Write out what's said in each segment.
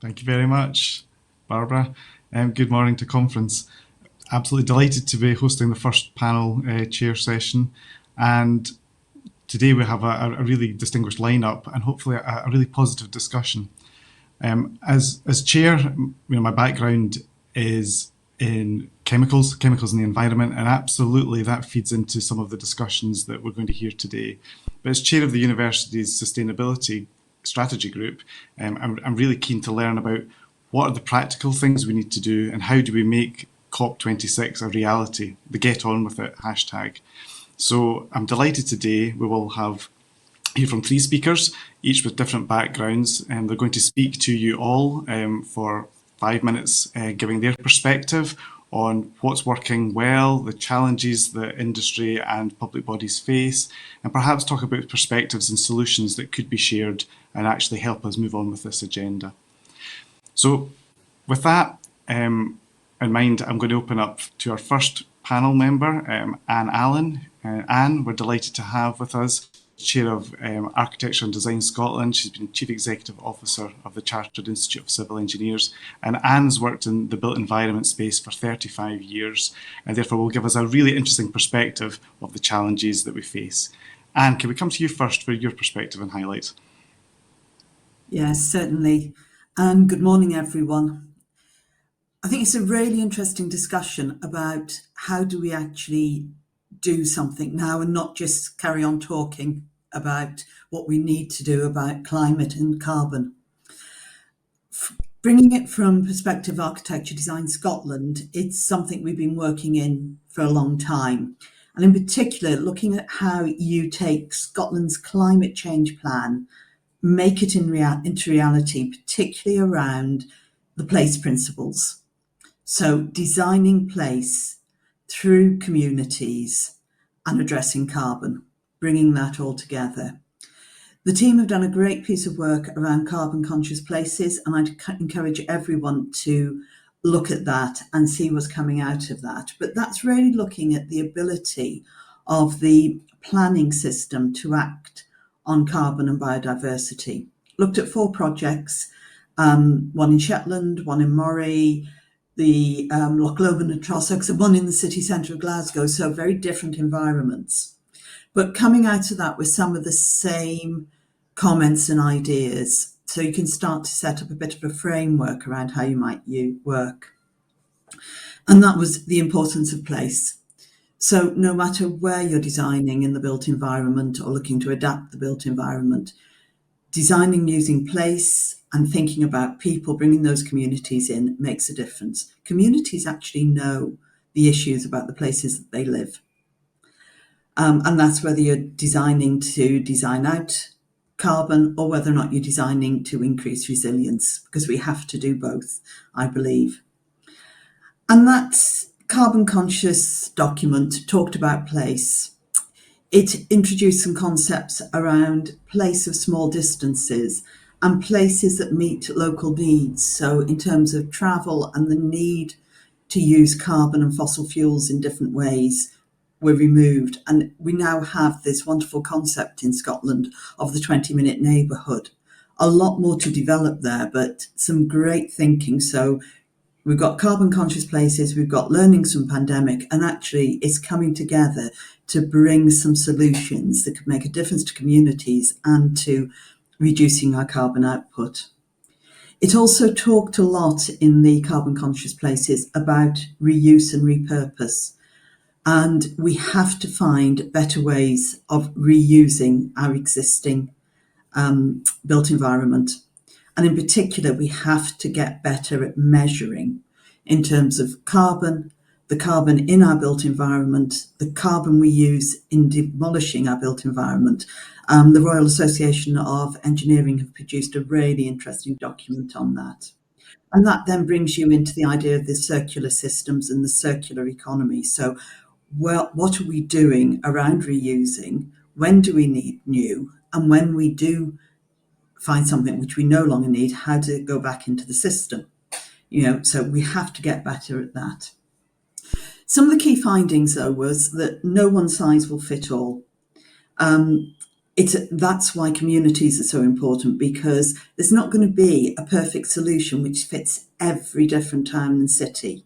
Thank you very much, Barbara. Good morning to conference. Absolutely delighted to be hosting the first panel chair session. And today we have a really distinguished lineup and hopefully a really positive discussion. As chair, my background is in chemicals in the environment, and absolutely that feeds into some of the discussions that we're going to hear today. But as chair of the university's sustainability strategy group, I'm really keen to learn about what are the practical things we need to do and how do we make COP26 a reality, the get on with it hashtag. So I'm delighted today we will hear from 3 speakers, each with different backgrounds, and they're going to speak to you all for 5 minutes, giving their perspective on what's working well, the challenges that industry and public bodies face, and perhaps talk about perspectives and solutions that could be shared and actually help us move on with this agenda. So with that in mind, I'm going to open up to our first panel member, Anne Allen. Anne, we're delighted to have with us, Chair of Architecture and Design Scotland. She's been Chief Executive Officer of the Chartered Institute of Civil Engineers, and Anne's worked in the built environment space for 35 years, and therefore will give us a really interesting perspective of the challenges that we face. Anne, can we come to you first for your perspective and highlights? Yes, certainly. And good morning, everyone. I think it's a really interesting discussion about how do we actually do something now and not just carry on talking about what we need to do about climate and carbon. Bringing it from perspective of Architecture Design Scotland, it's something we've been working in for a long time. And in particular, looking at how you take Scotland's climate change plan, make it into reality, particularly around the place principles. So designing place through communities and addressing carbon, bringing that all together. The team have done a great piece of work around carbon conscious places, and I'd encourage everyone to look at that and see what's coming out of that. But that's really looking at the ability of the planning system to act on carbon and biodiversity. Looked at 4 projects, one in Shetland, one in Moray, the Loch Lomond and Trossachs, and one in the city centre of Glasgow, so very different environments. But coming out of that with some of the same comments and ideas, so you can start to set up a bit of a framework around how you might work. And that was the importance of place. So no matter where you're designing in the built environment or looking to adapt the built environment, designing using place and thinking about people, bringing those communities in makes a difference. Communities actually know the issues about the places that they live. And that's whether you're designing to design out carbon or whether or not you're designing to increase resilience, because we have to do both, I believe. And that carbon conscious document talked about place. It introduced some concepts around place of small distances and places that meet local needs. So in terms of travel and the need to use carbon and fossil fuels in different ways were removed. And we now have this wonderful concept in Scotland of the 20-minute neighbourhood. A lot more to develop there, but some great thinking. So we've got carbon conscious places, we've got learnings from pandemic, and actually it's coming together to bring some solutions that could make a difference to communities and to reducing our carbon output. It also talked a lot in the carbon conscious places about reuse and repurpose. And we have to find better ways of reusing our existing built environment. And in particular, we have to get better at measuring in terms of carbon, the carbon in our built environment, the carbon we use in demolishing our built environment. The Royal Association of Engineering have produced a really interesting document on that. And that then brings you into the idea of the circular systems and the circular economy. So, well, what are we doing around reusing? When do we need new? And when we do find something which we no longer need, how to go back into the system? So we have to get better at that. Some of the key findings, though, was that no one size will fit all. That's why communities are so important, because there's not going to be a perfect solution which fits every different town and city,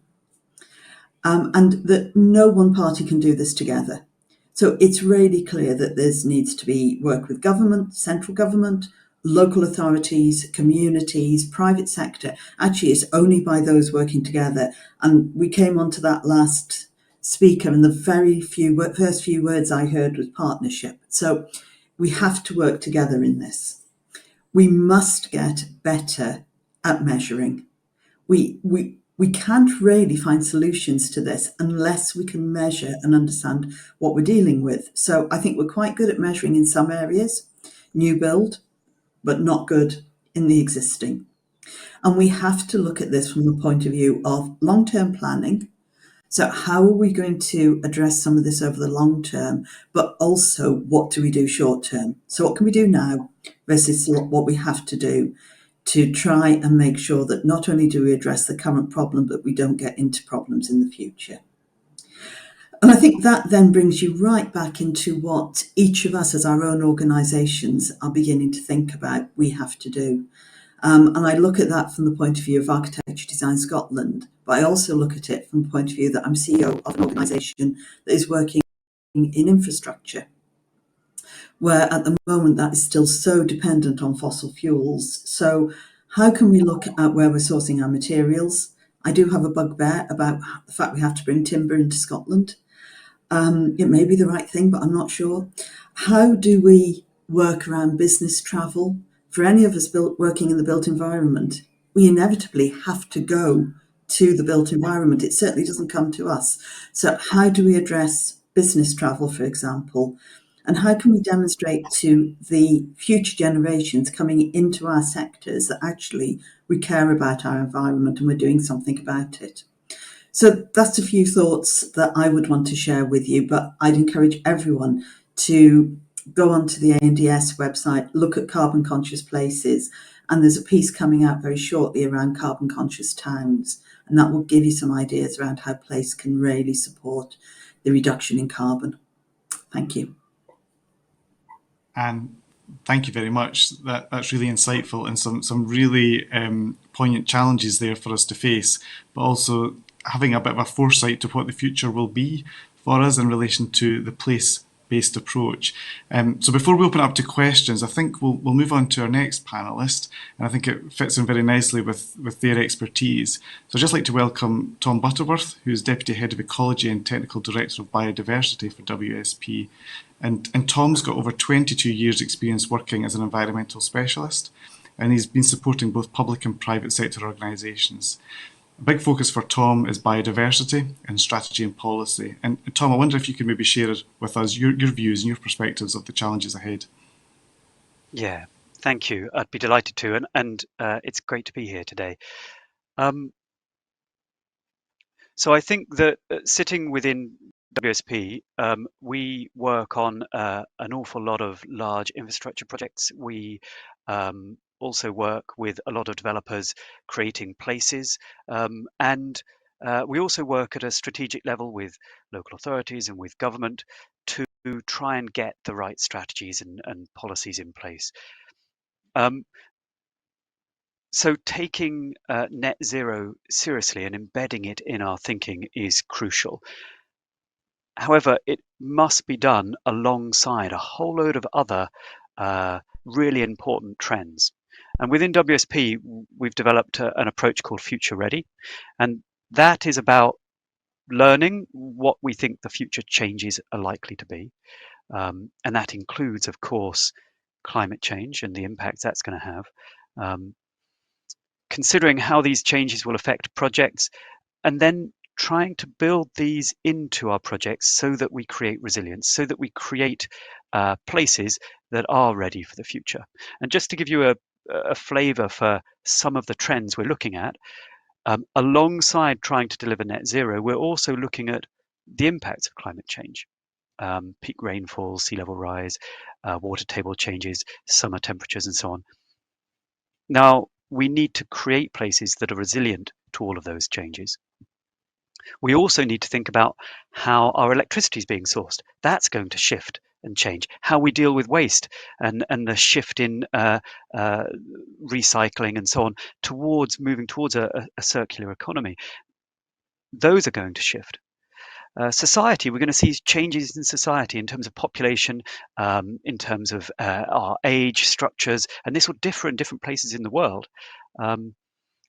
and that no one party can do this together. So it's really clear that there needs to be work with government, central government, local authorities, communities, private sector. Actually, it's only by those working together. And we came on to that last speaker, and the first few words I heard was partnership. So we have to work together in this. We must get better at measuring. We can't really find solutions to this unless we can measure and understand what we're dealing with. So I think we're quite good at measuring in some areas, new build, but not good in the existing. And we have to look at this from the point of view of long-term planning. So how are we going to address some of this over the long term, but also what do we do short term? So what can we do now versus what we have to do to try and make sure that not only do we address the current problem, but we don't get into problems in the future. And I think that then brings you right back into what each of us as our own organisations are beginning to think about we have to do. And I look at that from the point of view of Architecture Design Scotland, but I also look at it from the point of view that I'm CEO of an organisation that is working in infrastructure, where at the moment that is still so dependent on fossil fuels. So how can we look at where we're sourcing our materials? I do have a bugbear about the fact we have to bring timber into Scotland. It may be the right thing, but I'm not sure. How do we work around business travel? For any of us working in the built environment, we inevitably have to go to the built environment. It certainly doesn't come to us. So how do we address business travel, for example? And how can we demonstrate to the future generations coming into our sectors that actually we care about our environment and we're doing something about it? So that's a few thoughts that I would want to share with you, but I'd encourage everyone to go onto the ANDS website, look at carbon conscious places, and there's a piece coming out very shortly around carbon conscious towns, and that will give you some ideas around how place can really support the reduction in carbon. Thank you. And thank you very much. That's really insightful, and some really poignant challenges there for us to face, but also having a bit of a foresight to what the future will be for us in relation to the place-based approach. So before we open up to questions, I think we'll move on to our next panellist, and I think it fits in very nicely with their expertise. So I'd just like to welcome Tom Butterworth, who's Deputy Head of Ecology and Technical Director of Biodiversity for WSP. And Tom's got over 22 years experience working as an environmental specialist, and he's been supporting both public and private sector organisations. A big focus for Tom is biodiversity and strategy and policy. And Tom, I wonder if you could maybe share with us your views and your perspectives of the challenges ahead. Yeah, thank you. I'd be delighted to, and it's great to be here today. So I think that sitting within WSP, we work on an awful lot of large infrastructure projects. We also work with a lot of developers creating places, and we also work at a strategic level with local authorities and with government to try and get the right strategies and policies in place. So taking net zero seriously and embedding it in our thinking is crucial. However, it must be done alongside a whole load of other really important trends. And within WSP, we've developed an approach called Future Ready. And that is about learning what we think the future changes are likely to be. And that includes, of course, climate change and the impacts that's going to have. Considering how these changes will affect projects, and then trying to build these into our projects so that we create resilience, so that we create places that are ready for the future. And just to give you a flavour for some of the trends we're looking at, alongside trying to deliver net zero, we're also looking at the impacts of climate change. Peak rainfall, sea level rise, water table changes, summer temperatures, and so on. Now, we need to create places that are resilient to all of those changes. We also need to think about how our electricity is being sourced. That's going to shift and change, how we deal with waste and the shift in recycling and so on moving towards a circular economy. Those are going to shift. Society, we're going to see changes in society in terms of population, in terms of our age structures, and this will differ in different places in the world. And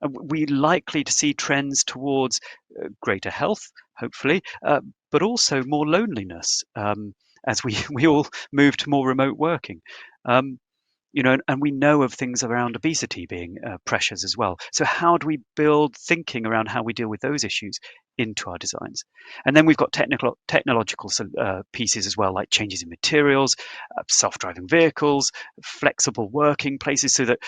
we're likely to see trends towards greater health, hopefully, but also more loneliness as we all move to more remote working. And we know of things around obesity being pressures as well. So how do we build thinking around how we deal with those issues into our designs? And then we've got technological pieces as well, like changes in materials, self-driving vehicles, flexible working places, so that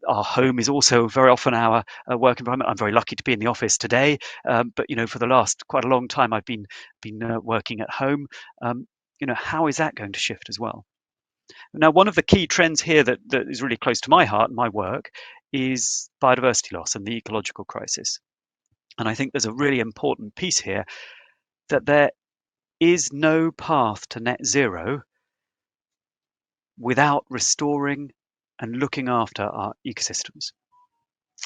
our home is also very often our work environment. I'm very lucky to be in the office today, but for the last quite a long time I've been working at home. How is that going to shift as well? Now, one of the key trends here that is really close to my heart and my work is biodiversity loss and the ecological crisis. And I think there's a really important piece here that there is no path to net zero without restoring and looking after our ecosystems.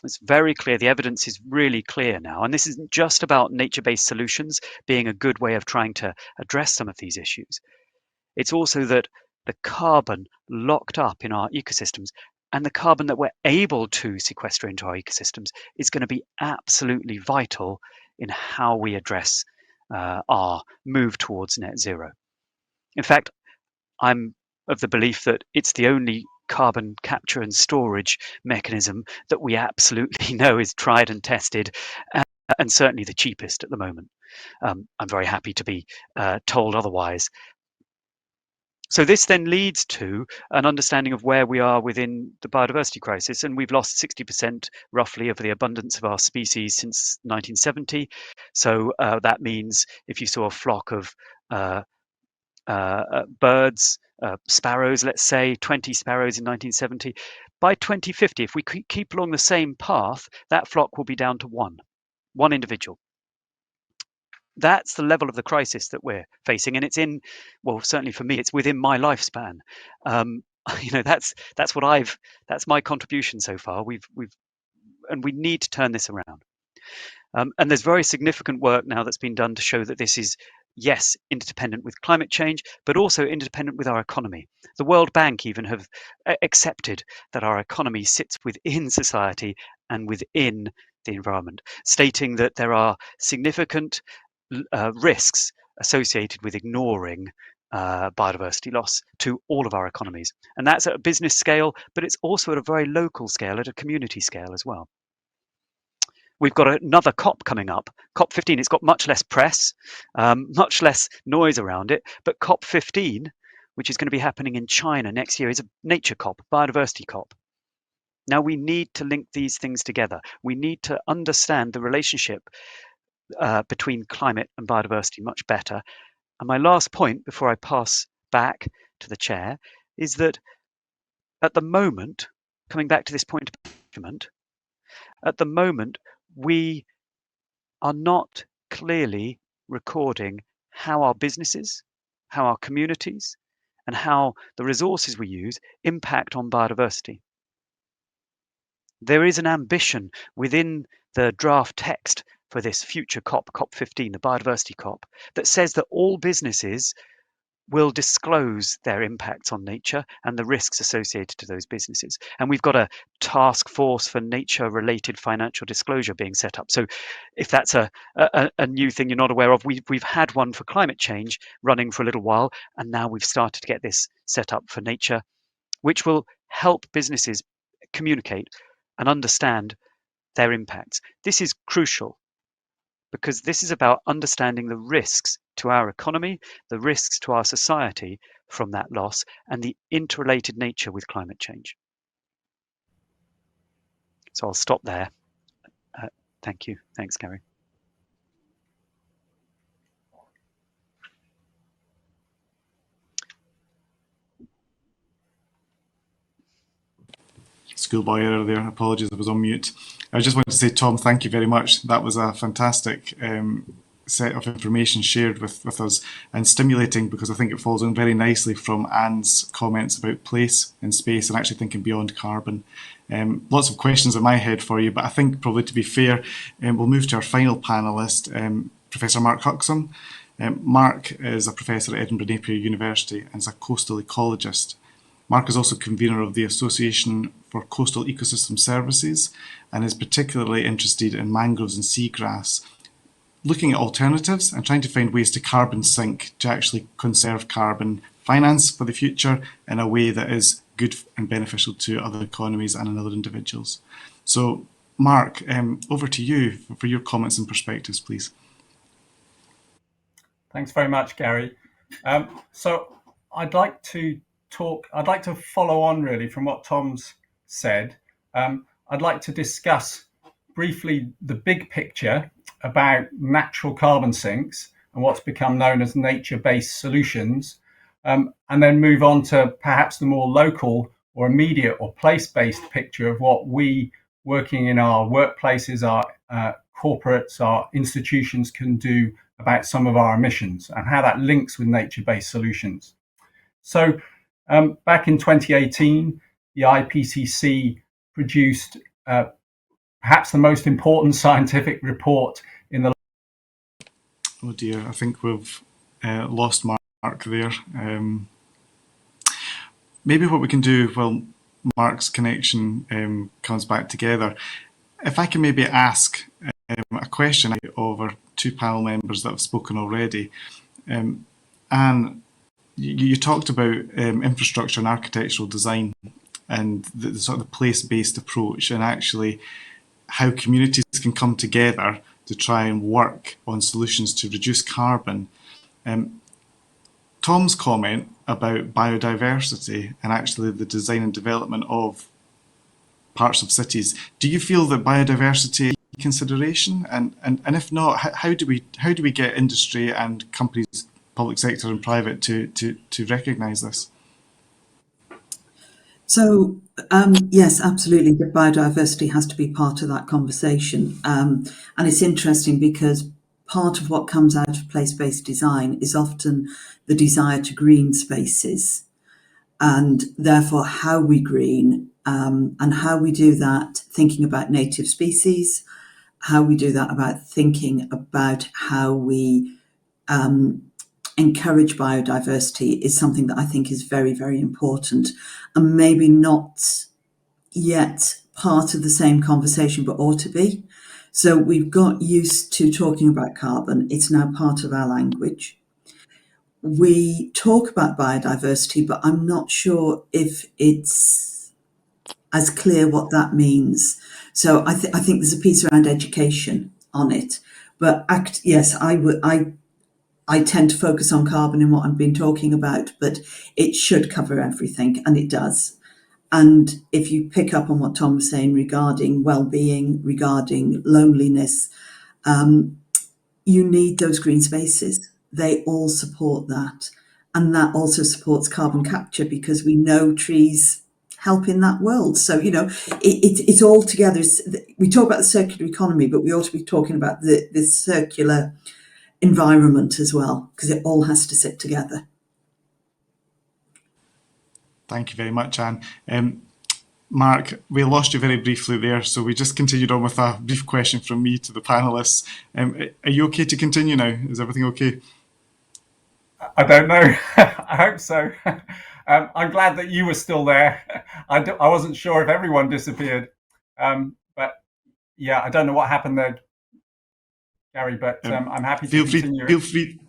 It's very clear. The evidence is really clear now. And this isn't just about nature-based solutions being a good way of trying to address some of these issues. It's also that the carbon locked up in our ecosystems and the carbon that we're able to sequester into our ecosystems is going to be absolutely vital in how we address our move towards net zero. In fact, I'm of the belief that it's the only carbon capture and storage mechanism that we absolutely know is tried and tested, and certainly the cheapest at the moment. I'm very happy to be told otherwise. So this then leads to an understanding of where we are within the biodiversity crisis, and we've lost 60% roughly of the abundance of our species since 1970. So that means if you saw a flock of birds, sparrows, let's say 20 sparrows in 1970, by 2050, if we keep along the same path, that flock will be down to one individual. That's the level of the crisis that we're facing, and certainly for me, it's within my lifespan. That's my contribution so far. And we need to turn this around. And there's very significant work now that's been done to show that this is, yes, interdependent with climate change, but also interdependent with our economy. The World Bank even have accepted that our economy sits within society and within the environment, stating that there are significant risks associated with ignoring biodiversity loss to all of our economies. And that's at a business scale, but it's also at a very local scale, at a community scale as well. We've got another COP coming up, COP15. It's got much less press, much less noise around it, but COP15, which is going to be happening in China next year, is a nature COP, biodiversity COP. Now we need to link these things together. We need to understand the relationship between climate and biodiversity much better. And my last point before I pass back to the chair is that at the moment, coming back to this point of document, at the moment, we are not clearly recording how our businesses, how our communities, and how the resources we use impact on biodiversity. There is an ambition within the draft text for this future COP, COP15, the biodiversity COP, that says that all businesses will disclose their impacts on nature and the risks associated to those businesses. And we've got a task force for nature-related financial disclosure being set up. So if that's a new thing you're not aware of, we've had one for climate change running for a little while, and now we've started to get this set up for nature, which will help businesses communicate and understand their impacts. This is crucial, because this is about understanding the risks to our economy, the risks to our society from that loss, and the interrelated nature with climate change. So I'll stop there. Thank you. Thanks, Gary. Schoolboy error there. Apologies, I was on mute. I just wanted to say, Tom, thank you very much. That was a fantastic set of information shared with us, and stimulating, because I think it falls in very nicely from Anne's comments about place in space and actually thinking beyond carbon. Lots of questions in my head for you, but I think probably to be fair, we'll move to our final panellist, Professor Mark Huxton. Mark is a professor at Edinburgh Napier University and is a coastal ecologist. Mark is also convener of the Association for Coastal Ecosystem Services and is particularly interested in mangroves and seagrass, looking at alternatives and trying to find ways to carbon sink to actually conserve carbon finance for the future in a way that is good and beneficial to other economies and other individuals. So, Mark, over to you for your comments and perspectives, please. Thanks very much, Gary. So I'd like to follow on really from what Tom's said. I'd like to discuss briefly the big picture about natural carbon sinks and what's become known as nature-based solutions, and then move on to perhaps the more local or immediate or place-based picture of what we, working in our workplaces, our corporates, our institutions, can do about some of our emissions and how that links with nature-based solutions. So back in 2018, the IPCC produced perhaps the most important scientific report in the... Oh dear, I think we've lost Mark there. Maybe what we can do while Mark's connection comes back together, if I can maybe ask a question of our two panel members that have spoken already. Anne, you talked about infrastructure and architectural design and the sort of the place-based approach, and actually how communities can come together to try and work on solutions to reduce carbon. Tom's comment about biodiversity and actually the design and development of parts of cities, do you feel that biodiversity consideration, and if not, how do we get industry and companies, public sector and private, to recognise this? So yes, absolutely, the biodiversity has to be part of that conversation, and it's interesting because part of what comes out of place-based design is often the desire to green spaces, and therefore how we green, and how we do that, thinking about native species, how we do that about thinking about how we encourage biodiversity is something that I think is very, very important, and maybe not yet part of the same conversation, but ought to be. So we've got used to talking about carbon. It's now part of our language. We talk about biodiversity, but I'm not sure if it's as clear what that means. So I think there's a piece around education on it. But yes, I tend to focus on carbon in what I've been talking about, but it should cover everything, and it does. And if you pick up on what Tom was saying regarding well-being, regarding loneliness, you need those green spaces. They all support that. And that also supports carbon capture, because we know trees help in that world. So, it's all together. We talk about the circular economy, but we ought to be talking about the circular environment as well, because it all has to sit together. Thank you very much, Anne. Mark, we lost you very briefly there, so we just continued on with a brief question from me to the panellists. Are you okay to continue now? Is everything okay? I don't know. I hope so. I'm glad that you were still there. I wasn't sure if everyone disappeared. But yeah, I don't know what happened there, Gary, but I'm happy to continue. Feel free.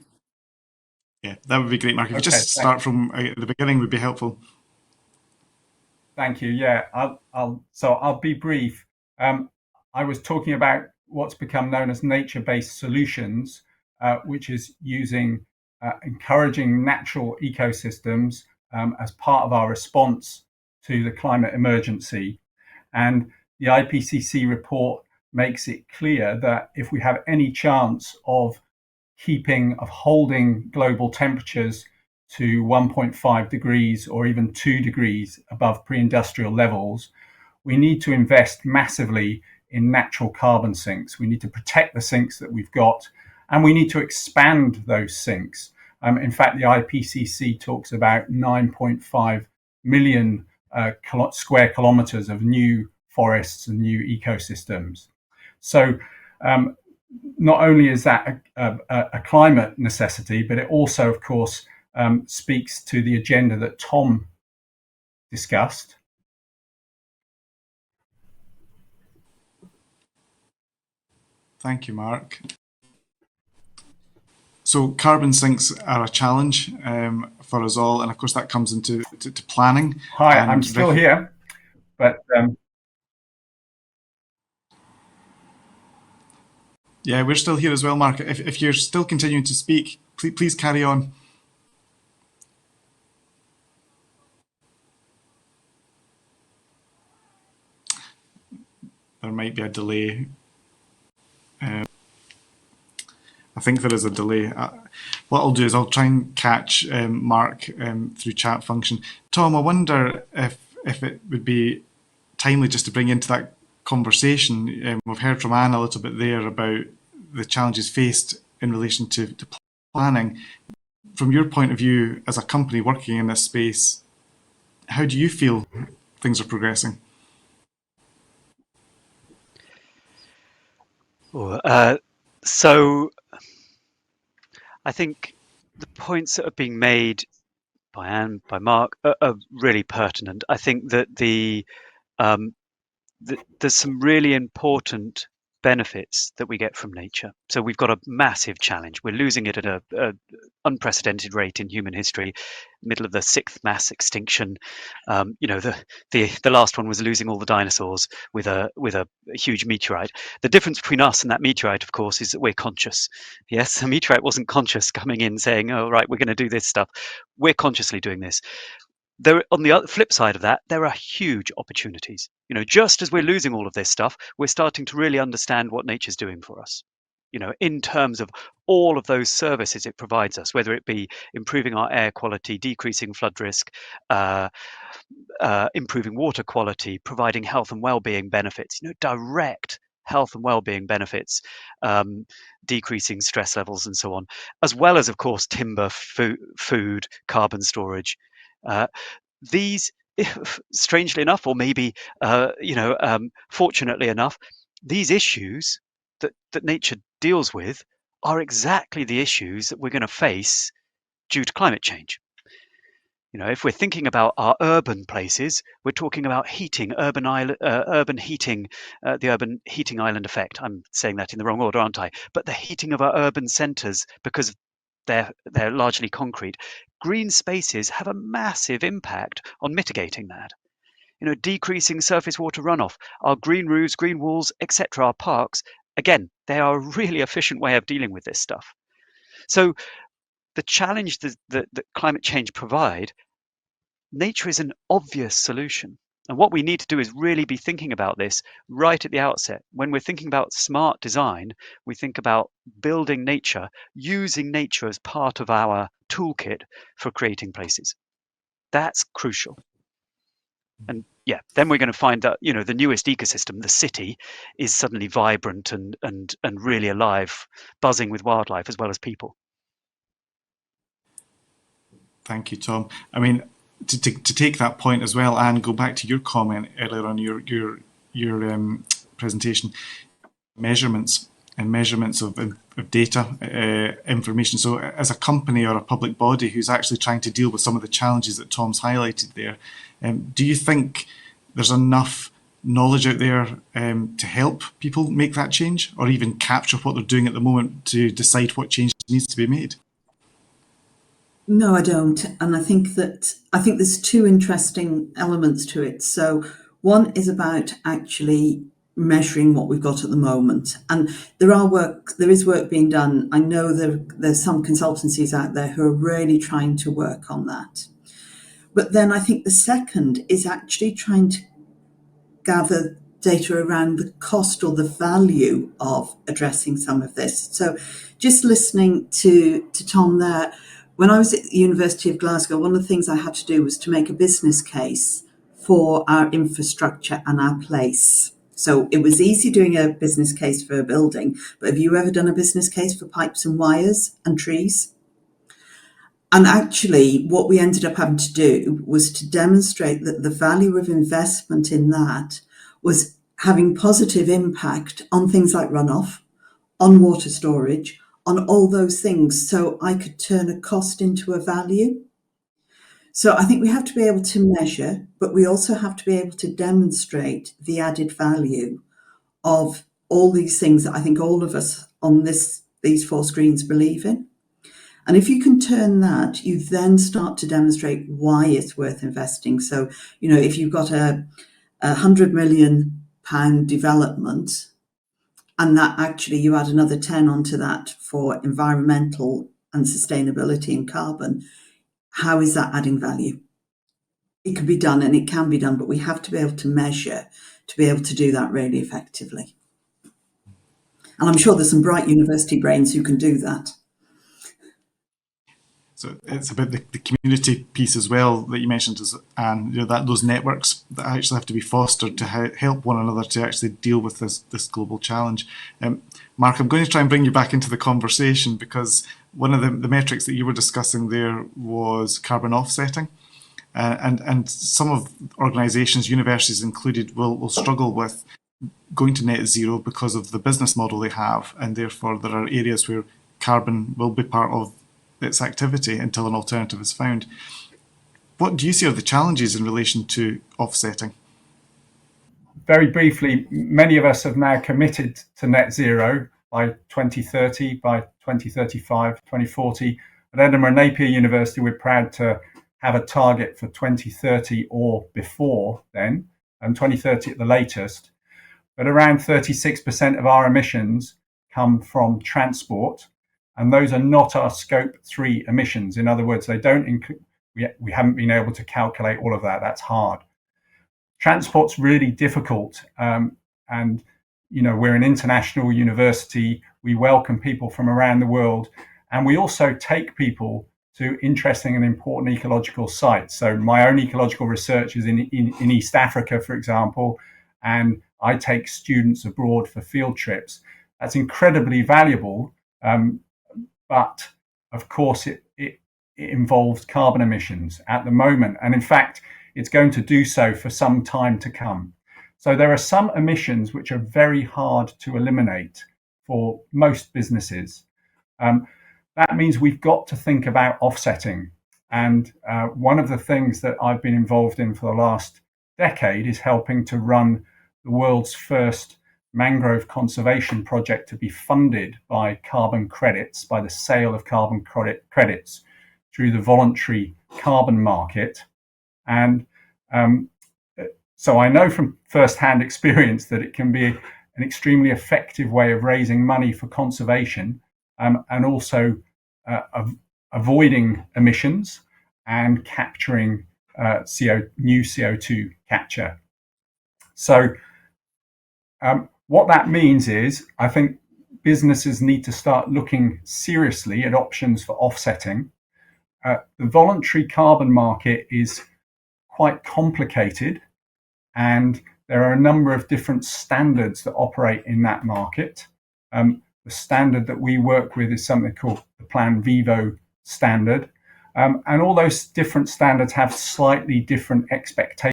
Yeah, that would be great, Mark. If you just start from the beginning would be helpful. Thank you. Yeah, I'll be brief. I was talking about what's become known as nature-based solutions, which is encouraging natural ecosystems as part of our response to the climate emergency. And the IPCC report makes it clear that if we have any chance of holding global temperatures to 1.5 degrees or even 2 degrees above pre-industrial levels, we need to invest massively in natural carbon sinks. We need to protect the sinks that we've got and we need to expand those sinks. In fact, the IPCC talks about 9.5 million square kilometres of new forests and new ecosystems. So not only is that a climate necessity, but it also, of course, speaks to the agenda that Tom discussed. Thank you, Mark. So carbon sinks are a challenge for us all, and of course that comes into to planning. Hi, I'm still here, but yeah, we're still here as well, Mark. If you're still continuing to speak, please carry on. There might be a delay. I think there is a delay. What I'll do is I'll try and catch Mark through chat function. Tom, I wonder if it would be timely just to bring into that conversation. We've heard from Anne a little bit there about the challenges faced in relation to planning. From your point of view as a company working in this space, how do you feel things are progressing? So I think the points that are being made by Anne, by Mark, are really pertinent. I think that there's some really important benefits that we get from nature. So we've got a massive challenge. We're losing it at a unprecedented rate in human history, middle of the 6th mass extinction. The last one was losing all the dinosaurs with a huge meteorite. The difference between us and that meteorite, of course, is that we're conscious. Yes, the meteorite wasn't conscious coming in saying, "Oh, right, we're going to do this stuff." We're consciously doing this. There, on the flip side of that, there are huge opportunities. Just as we're losing all of this stuff, we're starting to really understand what nature's doing for us. In terms of all of those services it provides us, whether it be improving our air quality, decreasing flood risk, improving water quality, providing health and well-being benefits, direct health and well-being benefits, decreasing stress levels and so on, as well as, of course, timber, food, carbon storage. These, strangely enough, or maybe fortunately enough, these issues that nature deals with are exactly the issues that we're going to face due to climate change. If we're thinking about our urban places, we're talking about heating, urban heating, the urban heating island effect. I'm saying that in the wrong order, aren't I? But the heating of our urban centres, because they're largely concrete. Green spaces have a massive impact on mitigating that. Decreasing surface water runoff, our green roofs, green walls, etc., our parks, again, they are a really efficient way of dealing with this stuff. So the challenge that climate change provide, nature is an obvious solution. And what we need to do is really be thinking about this right at the outset. When we're thinking about smart design, we think about building nature, using nature as part of our toolkit for creating places. That's crucial. And yeah, then we're going to find that, the newest ecosystem, the city, is suddenly vibrant and really alive, buzzing with wildlife as well as people. Thank you, Tom. I mean, to take that point as well, and go back to your comment earlier on your presentation, measurements of data, information. So as a company or a public body who's actually trying to deal with some of the challenges that Tom's highlighted there, do you think there's enough knowledge out there to help people make that change, or even capture what they're doing at the moment to decide what change needs to be made? No, I don't. And I think there's two interesting elements to it. So one is about actually measuring what we've got at the moment. And there is work being done. I know there's some consultancies out there who are really trying to work on that. But then I think the second is actually trying to gather data around the cost or the value of addressing some of this. So just listening to Tom there, when I was at the University of Glasgow, one of the things I had to do was to make a business case for our infrastructure and our place. So it was easy doing a business case for a building, but have you ever done a business case for pipes and wires and trees? And actually, what we ended up having to do was to demonstrate that the value of investment in that was having positive impact on things like runoff, on water storage, on all those things. So I could turn a cost into a value. So I think we have to be able to measure, but we also have to be able to demonstrate the added value of all these things that I think all of us on these 4 screens believe in. And if you can turn that, you then start to demonstrate why it's worth investing. So, if you've got a £100 million development, and that actually you add another 10 onto that for environmental and sustainability and carbon, how is that adding value? It could be done and it can be done, but we have to be able to measure to be able to do that really effectively. And I'm sure there's some bright university brains who can do that. So it's about the community piece as well that you mentioned, and that those networks that actually have to be fostered to help one another to actually deal with this global challenge. Mark, I'm going to try and bring you back into the conversation, because one of the metrics that you were discussing there was carbon offsetting, and some of organisations, universities included, will struggle with going to net zero because of the business model they have, and therefore there are areas where carbon will be part of its activity until an alternative is found. What do you see are the challenges in relation to offsetting? Very briefly, many of us have now committed to net zero by 2030, by 2035, 2040. At Edinburgh Napier University, we're proud to have a target for 2030 or before then, and 2030 at the latest. But around 36% of our emissions come from transport, and those are not our scope 3 emissions. In other words, they don't include, we haven't been able to calculate all of that. That's hard. Transport's really difficult. And, we're an international university. We welcome people from around the world. And we also take people to interesting and important ecological sites. So my own ecological research is in East Africa, for example, and I take students abroad for field trips. That's incredibly valuable. But of course, it involves carbon emissions at the moment. And in fact, it's going to do so for some time to come. So there are some emissions which are very hard to eliminate for most businesses. That means we've got to think about offsetting. And one of the things that I've been involved in for the last decade is helping to run the world's first mangrove conservation project to be funded by carbon credits, by the sale of carbon credits through the voluntary carbon market. And so I know from first-hand experience that it can be an extremely effective way of raising money for conservation, and also avoiding emissions and capturing new CO2 capture. So what that means is, I think businesses need to start looking seriously at options for offsetting. The voluntary carbon market is quite complicated, and there are a number of different standards that operate in that market. The standard that we work with is something called the Plan Vivo standard. And all those different standards have slightly different expectations